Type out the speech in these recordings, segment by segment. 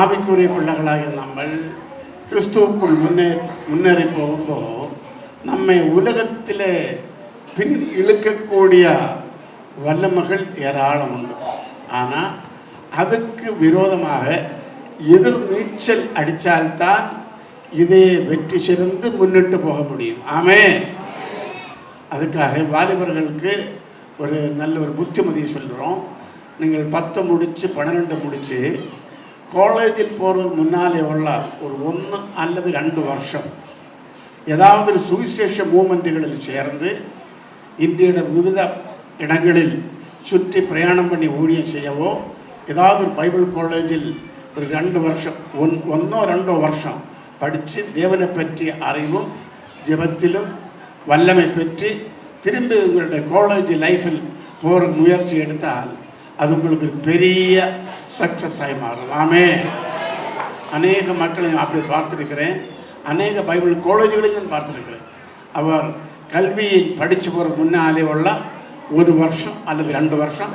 ஆவிக்குரிய பிள்ளைகளாகிய நம்ம கிறிஸ்துவுக்குள் முன்னேறி போகும்போது நம்மை உலகத்தில் பின் இழுக்கக்கூடிய வல்லமைகள் ஏராளம் உண்டு. ஆனால் அதுக்கு விரோதமாக எதிர் நீச்சல் அடித்தால்தான் இதே வெற்றி சிறந்து முன்னிட்டு போக முடியும். ஆமென். அதுக்காக வாலிபர்களுக்கு ஒரு நல்ல ஒரு புத்திமதியை சொல்கிறோம். நீங்கள் 10 முடித்து 12 முடித்து காலேஜில் போகிறதுக்கு முன்னாலே உள்ள ஒரு 1 அல்லது 2 வருஷம் ஏதாவது ஒரு சுவிசேஷ மூமெண்ட்டுகளில் சேர்ந்து இந்தியோட விவித இடங்களில் சுற்றி பிரயாணம் பண்ணி ஊழியம் செய்யவோ, ஏதாவது ஒரு பைபிள் காலேஜில் ஒரு 2 வருஷம் 1 2 வருஷம் படித்து தேவனை பற்றிய அறிவும் ஜெபத்திலும் வல்லமை பெற்று திரும்பி உங்களுடைய காலேஜ் லைஃப்பில் போகிற முயற்சி எடுத்தால் அது உங்களுக்கு பெரிய சக்ஸஸ் ஆகி மாறும். ஆமென். அநேக மக்களை அப்படி பார்த்துருக்கிறேன். அநேக பைபிள் காலேஜுகளையும் பார்த்துருக்கிறேன். அவர் கல்வியில் படித்து போகிற முன்னாலே உள்ள 1 வருஷம் அல்லது 2 வருஷம்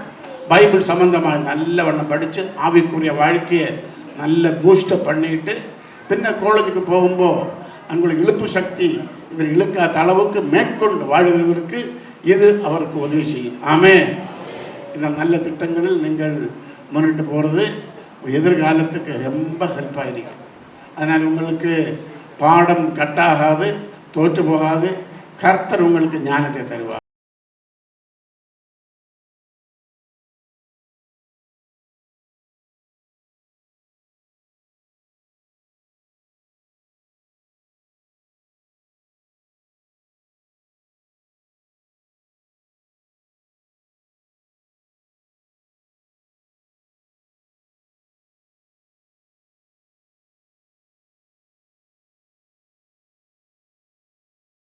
பைபிள் சம்பந்தமாக நல்ல வண்ணம் படித்து ஆவிக்குரிய வாழ்க்கையை நல்ல பூஸ்டப் பண்ணிட்டு பின்ன காலேஜுக்கு போகும்போது அவங்களுக்கு இழுப்பு சக்தி இவர் இழுக்காத அளவுக்கு மேற்கொண்டு வாழ்வதற்கு இது அவருக்கு உதவி செய்யும். ஆமென். இந்த நல்ல திட்டங்களில் நீங்கள் முன்னிட்டு போகிறது எதிர்காலத்துக்கு ரொம்ப ஹெல்ப்பாக இருக்கும். அதனால் உங்களுக்கு பாடம் கட்டாகாது, தோற்று போகாது. கர்த்தர் உங்களுக்கு ஞானத்தை தருவார்.